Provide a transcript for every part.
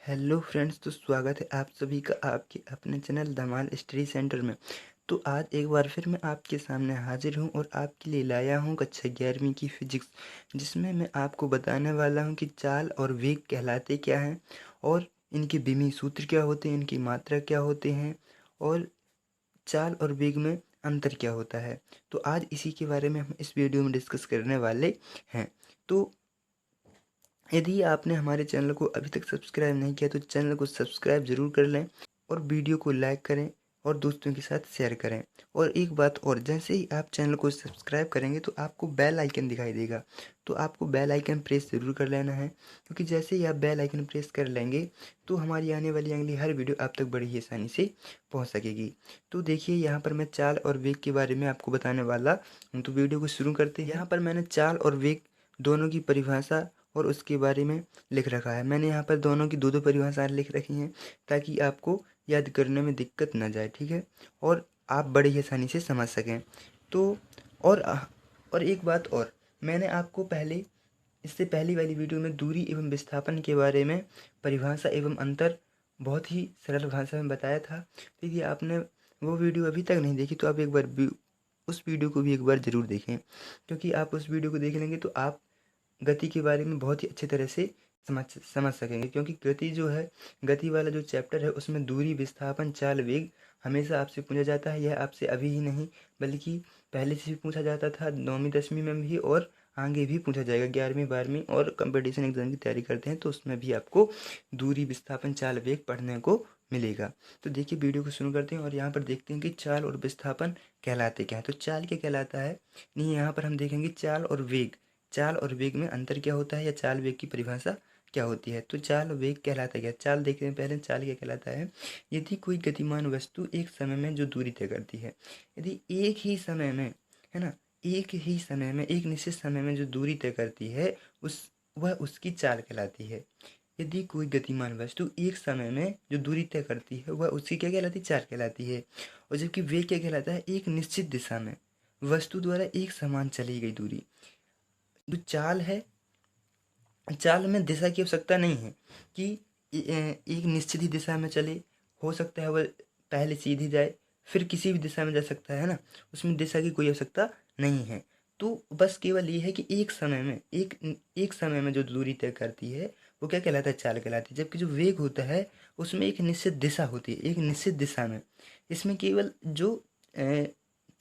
Hello friends, तो स्वागत है आप सभी का आपके अपने चैनल धमाल स्टडी सेंटर में। तो आज एक बार फिर मैं आपके सामने हाजिर हूं और आपके लिए लाया हूं कक्षा 11वीं की फिजिक्स, जिसमें मैं आपको बताने वाला हूं कि चाल और वेग कहलाते क्या हैं और इनके विमीय सूत्र क्या होते हैं, इनकी मात्रा क्या होते हैं और चाल और वेग में अंतर क्या होता है। तो आज इसी के बारे में हम इस वीडियो में डिस्कस करने वाले हैं। तो यदि आपने हमारे चैनल को अभी तक सब्सक्राइब नहीं किया तो चैनल को सब्सक्राइब ज़रूर कर लें और वीडियो को लाइक करें और दोस्तों के साथ शेयर करें। और एक बात और, जैसे ही आप चैनल को सब्सक्राइब करेंगे तो आपको बेल आइकन दिखाई देगा, तो आपको बेल आइकन प्रेस ज़रूर कर लेना है, क्योंकि जैसे ही आप बेल आइकन प्रेस कर लेंगे तो हमारी आने वाली अगली हर वीडियो आप तक बड़ी ही आसानी से पहुँच सकेगी। तो देखिए, यहाँ पर मैं चाल और वेग के बारे में आपको बताने वाला हूँ, तो वीडियो को शुरू करते हैं। यहाँ पर मैंने चाल और वेग दोनों की परिभाषा और उसके बारे में लिख रखा है। मैंने यहाँ पर दोनों की दो परिभाषाएं लिख रखी हैं ताकि आपको याद करने में दिक्कत ना जाए, ठीक है, और आप बड़ी ही आसानी से समझ सकें। तो और और एक बात और, मैंने आपको पहले इससे पहली वाली वीडियो में दूरी एवं विस्थापन के बारे में परिभाषा एवं अंतर बहुत ही सरल भाषा में बताया था। तो यदि आपने वो वीडियो अभी तक नहीं देखी तो आप एक बार उस वीडियो को भी एक बार ज़रूर देखें, क्योंकि आप उस वीडियो को देख लेंगे तो आप गति के बारे में बहुत ही अच्छी तरह से समझ सकेंगे। क्योंकि गति जो है, गति वाला जो चैप्टर है उसमें दूरी, विस्थापन, चाल, वेग हमेशा आपसे पूछा जाता है। यह आपसे अभी ही नहीं बल्कि पहले से भी पूछा जाता था, 9वीं 10वीं में भी, और आगे भी पूछा जाएगा। 11वीं 12वीं और कंपटीशन एग्जाम की तैयारी करते हैं तो उसमें भी आपको दूरी, विस्थापन, चाल, वेग पढ़ने को मिलेगा। तो देखिए, वीडियो को शुरू करते हैं और यहाँ पर देखते हैं कि चाल और विस्थापन कहलाते क्या है। तो चाल क्या कहलाता है, नहीं, यहाँ पर हम देखेंगे चाल और वेग, चाल और वेग में अंतर क्या होता है या चाल वेग की परिभाषा क्या होती है। तो चाल वेग कहलाता क्या, चाल देखते हैं पहले। चाल क्या कहलाता है, यदि कोई गतिमान वस्तु एक समय में जो दूरी तय करती है, यदि एक ही समय में, है ना, एक ही समय में, एक निश्चित समय में जो दूरी तय करती है वह उसकी चाल कहलाती है। यदि कोई गतिमान वस्तु एक समय में जो दूरी तय करती है वह उसकी क्या कहलाती है, चाल कहलाती है। और जबकि वेग क्या कहलाता है, एक निश्चित दिशा में वस्तु द्वारा एक समान चली गई दूरी। जो चाल है, चाल में दिशा की आवश्यकता नहीं है कि एक निश्चित ही दिशा में चले। हो सकता है वह पहले सीधी जाए फिर किसी भी दिशा में जा सकता है ना, उसमें दिशा की कोई आवश्यकता नहीं है। तो बस केवल ये है कि एक समय में, एक समय में जो दूरी तय करती है वो क्या कहलाता है, चाल कहलाती है। जबकि जो वेग होता है उसमें एक निश्चित दिशा होती है, एक निश्चित दिशा में। इसमें केवल जो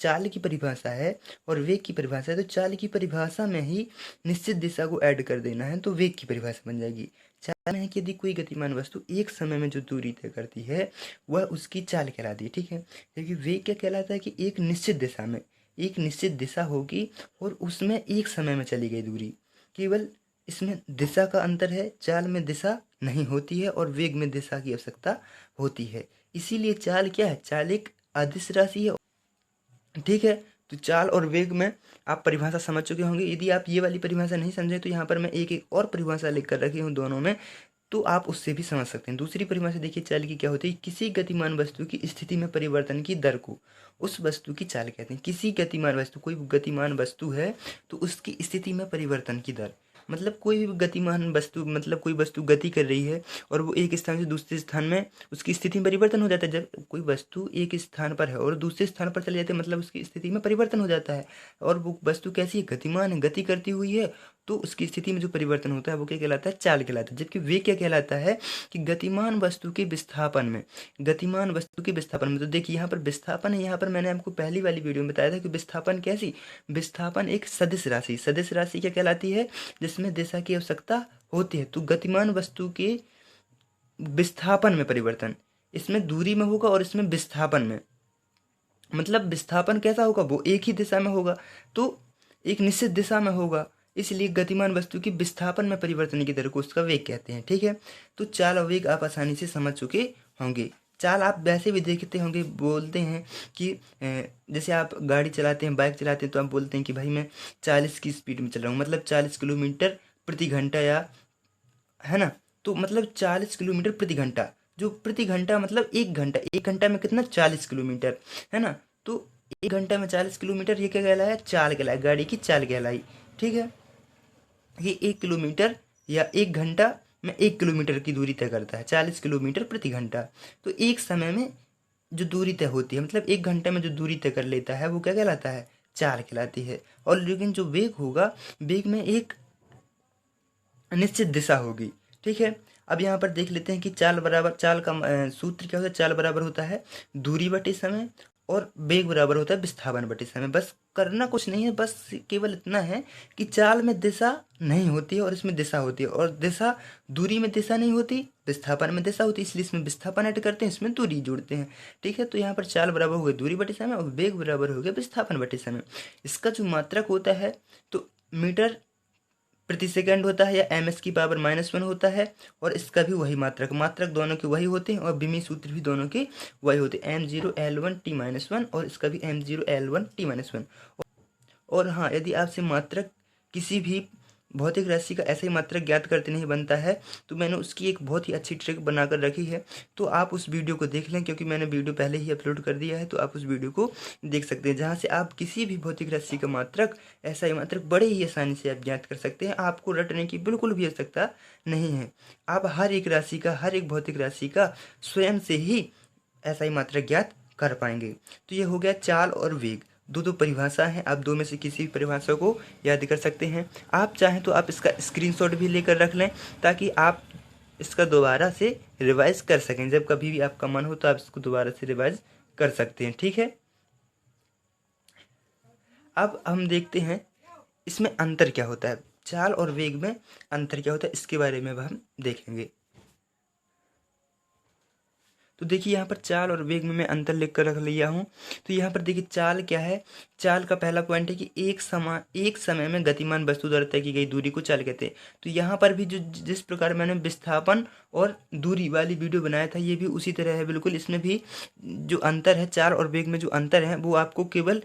चाल की परिभाषा है और वेग की परिभाषा है, तो चाल की परिभाषा में ही निश्चित दिशा को ऐड कर देना है तो वेग की परिभाषा बन जाएगी। चाल में है कि यदि कोई गतिमान वस्तु एक समय में जो दूरी तय करती है वह उसकी चाल कहलाती है, ठीक है। क्योंकि वेग क्या कहलाता है कि एक निश्चित दिशा में, एक निश्चित दिशा होगी और उसमें एक समय में चली गई दूरी। केवल इसमें दिशा का अंतर है, चाल में दिशा नहीं होती है और वेग में दिशा की आवश्यकता होती है। इसीलिए चाल क्या है, चाल एक अदिश राशि है, ठीक है। तो चाल और वेग में आप परिभाषा समझ चुके होंगे। यदि आप ये वाली परिभाषा नहीं समझे तो यहाँ पर मैं एक एक और परिभाषा लिख कर रखी हूँ दोनों में, तो आप उससे भी समझ सकते हैं। दूसरी परिभाषा देखिए चाल की क्या होती है, किसी गतिमान वस्तु की स्थिति में परिवर्तन की दर को उस वस्तु की चाल कहते हैं। किसी गतिमान वस्तु, कोई गतिमान वस्तु है तो उसकी स्थिति में परिवर्तन की दर, मतलब कोई भी गतिमान वस्तु, मतलब कोई वस्तु गति कर रही है और वो एक स्थान से दूसरे स्थान में उसकी स्थिति में परिवर्तन हो जाता है। जब कोई वस्तु एक स्थान पर है और दूसरे स्थान पर चले जाते हैं मतलब उसकी स्थिति में परिवर्तन हो जाता है। और वो वस्तु कैसी है, गतिमान है, गति करती हुई है, तो उसकी स्थिति में जो परिवर्तन होता है वो क्या कहलाता है, चाल कहलाता है। जबकि वे क्या कहलाता है कि गतिमान वस्तु के विस्थापन में, गतिमान वस्तु के विस्थापन में, तो देखिए यहाँ पर विस्थापन है। यहाँ पर मैंने आपको पहली वाली वीडियो में बताया था कि विस्थापन कैसी, विस्थापन एक सदिश राशि, सदिश राशि क्या कहलाती है, जिसमें दिशा की आवश्यकता होती है। तो गतिमान वस्तु के विस्थापन में परिवर्तन, इसमें दूरी में होगा और इसमें विस्थापन में, मतलब विस्थापन कैसा होगा, वो एक ही दिशा में होगा तो एक निश्चित दिशा में होगा। इसलिए गतिमान वस्तु की विस्थापन में परिवर्तन की दर को उसका वेग कहते हैं, ठीक है। तो चाल और वेग आप आसानी से समझ चुके होंगे। चाल आप वैसे भी देखते होंगे, बोलते हैं कि जैसे आप गाड़ी चलाते हैं, बाइक चलाते हैं, तो आप बोलते हैं कि भाई मैं 40 की स्पीड में चल रहा हूँ, मतलब 40 किलोमीटर प्रति घंटा, या है ना। तो मतलब 40 किलोमीटर प्रति घंटा, जो प्रति घंटा मतलब एक घंटा, एक घंटा में कितना, 40 किलोमीटर, है ना। तो एक घंटा में 40 किलोमीटर, ये क्या कहलाया, चाल कहलाया, गाड़ी की चाल कहलाई, ठीक है। ये 1 किलोमीटर या 1 घंटा में 1 किलोमीटर की दूरी तय करता है, 40 किलोमीटर प्रति घंटा। तो एक समय में जो दूरी तय होती है, मतलब 1 घंटे में जो दूरी तय कर लेता है, वो क्या कहलाता है? चाल कहलाती है। और लेकिन जो वेग होगा, वेग में एक निश्चित दिशा होगी, ठीक है। अब यहाँ पर देख लेते हैं कि चाल का सूत्र क्या होता है? चाल बराबर होता है दूरी बटे समय, और वेग बराबर होता है विस्थापन बटे समय। बस करना कुछ नहीं है, बस केवल इतना है कि चाल में दिशा नहीं होती है और इसमें दिशा होती है, और दिशा दूरी में दिशा नहीं होती, विस्थापन में दिशा होती है, इसलिए इसमें विस्थापन ऐड करते हैं, इसमें दूरी जोड़ते हैं, ठीक है। तो यहाँ पर चाल बराबर हो गया दूरी बटे समय और वेग बराबर हो गया विस्थापन बटे समय। इसका जो मात्रक होता है तो मीटर प्रति सेकंड होता है, या ms की पावर -1 होता है, और इसका भी वही मात्रक मात्रक दोनों के वही होते हैं, और विमीय सूत्र भी दोनों के वही होते हैं, m0l1t-1, और इसका भी m0l1t-1। और हाँ, यदि आपसे मात्रक किसी भी भौतिक राशि का ऐसे ही मात्रक ज्ञात करते नहीं बनता है, तो मैंने उसकी एक बहुत ही अच्छी ट्रिक बनाकर रखी है, तो आप उस वीडियो को देख लें, क्योंकि मैंने वीडियो पहले ही अपलोड कर दिया है, तो आप उस वीडियो को देख सकते हैं, जहाँ से आप किसी भी भौतिक राशि का मात्रक ऐसा ही मात्रक बड़े ही आसानी से आप ज्ञात कर सकते हैं। आपको रटने की बिल्कुल भी आवश्यकता नहीं है। आप हर एक राशि का, हर एक भौतिक राशि का स्वयं से ही ऐसा ही मात्रक ज्ञात कर पाएंगे। तो ये हो गया चाल और वेग, दो परिभाषा हैं। आप दो में से किसी भी परिभाषा को याद कर सकते हैं। आप चाहें तो आप इसका स्क्रीनशॉट भी लेकर रख लें, ताकि आप इसका दोबारा से रिवाइज कर सकें। जब कभी भी आपका मन हो तो आप इसको दोबारा से रिवाइज कर सकते हैं, ठीक है। अब हम देखते हैं इसमें अंतर क्या होता है, चाल और वेग में अंतर क्या होता है, इसके बारे में अब हम देखेंगे। तो देखिए यहाँ पर चाल और वेग में मैं अंतर लिख कर रख लिया हूँ। तो यहाँ पर देखिए चाल क्या है। चाल का पहला पॉइंट है कि एक समय में गतिमान वस्तु द्वारा तय की गई दूरी को चाल कहते हैं। तो यहाँ पर भी जिस प्रकार मैंने विस्थापन और दूरी वाली वीडियो बनाया था, ये भी उसी तरह है बिल्कुल। इसमें भी जो अंतर है, चाल और वेग में जो अंतर है, वो आपको केवल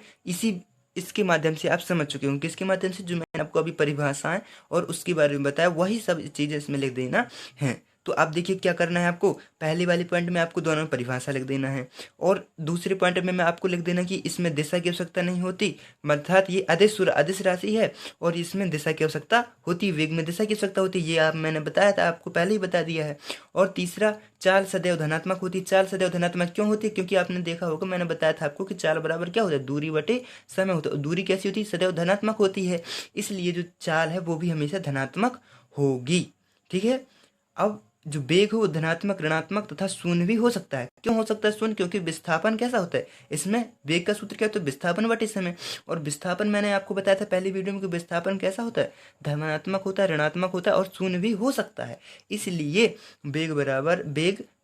इसके माध्यम से आप समझ चुके होंगे। किसके माध्यम से? जो मैंने आपको अभी परिभाषाएं और उसके बारे में बताया, वही सब चीज़ें इसमें लिख देना है। तो आप देखिए क्या करना है आपको। पहली वाली पॉइंट में आपको दोनों परिभाषा लिख देना है, और दूसरे पॉइंट में मैं आपको लिख देना कि इसमें दिशा की आवश्यकता नहीं होती, अर्थात ये अदिश राशि है, और इसमें दिशा की आवश्यकता होती, वेग में दिशा की आवश्यकता होती, ये मैंने बताया था, आपको पहले ही बता दिया है। और तीसरा, चाल सदैव धनात्मक होती। चाल सदैव धनात्मक क्यों होती है? क्योंकि आपने देखा होगा, मैंने बताया था आपको कि चाल बराबर क्या होता है? दूरी बटे समय होता है। दूरी कैसी होती है? सदैव धनात्मक होती है, इसलिए जो चाल है वो भी हमेशा धनात्मक होगी, ठीक है। अब जो वेग हो वो धनात्मक, ऋणात्मक तथा शून्य भी हो सकता है। क्यों हो सकता है शून्य? क्योंकि विस्थापन कैसा होता है, इसमें वेग का सूत्र क्या होता है? विस्थापन बटे समय। और विस्थापन मैंने आपको बताया था पहली वीडियो में कि विस्थापन कैसा होता है? धनात्मक होता है, ऋणात्मक होता है, और शून्य भी हो सकता है। इसलिए वेग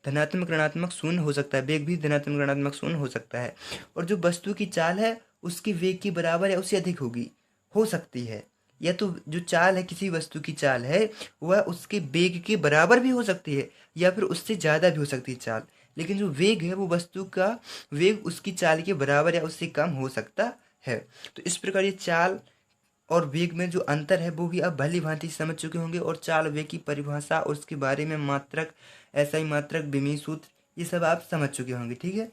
धनात्मक, ऋणात्मक, शून्य हो सकता है। वेग भी धनात्मक, ऋणात्मक, शून्य हो सकता है। और जो वस्तु की चाल है उसकी वेग के बराबर या उससे अधिक होगी, हो सकती है। या तो जो चाल है, किसी वस्तु की चाल है, वह उसके वेग के बराबर भी हो सकती है, या फिर उससे ज़्यादा भी हो सकती है चाल। लेकिन जो वेग है वो वस्तु का वेग उसकी चाल के बराबर या उससे कम हो सकता है। तो इस प्रकार ये चाल और वेग में जो अंतर है वो भी आप भली भांति समझ चुके होंगे। और चाल वेग की परिभाषा और उसके बारे में मात्रक, ऐसा ही मात्रक, विमीय सूत्र, ये सब आप समझ चुके होंगे, ठीक है।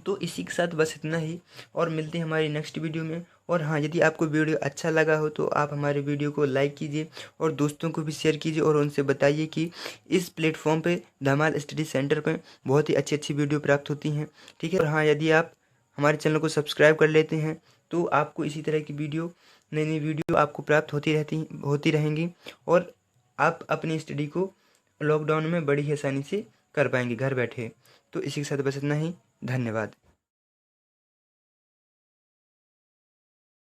तो इसी के साथ बस इतना ही, और मिलते हैं हमारी नेक्स्ट वीडियो में। और हाँ, यदि आपको वीडियो अच्छा लगा हो तो आप हमारे वीडियो को लाइक कीजिए और दोस्तों को भी शेयर कीजिए, और उनसे बताइए कि इस प्लेटफॉर्म पे, धमाल स्टडी सेंटर पे, बहुत ही अच्छी अच्छी वीडियो प्राप्त होती हैं, ठीक है। और हाँ, यदि आप हमारे चैनल को सब्सक्राइब कर लेते हैं तो आपको इसी तरह की वीडियो, नई नई वीडियो आपको प्राप्त होती रहेंगी, और आप अपनी स्टडी को लॉकडाउन में बड़ी ही आसानी से कर पाएंगे घर बैठे। तो इसी के साथ बस इतना ही, धन्यवाद।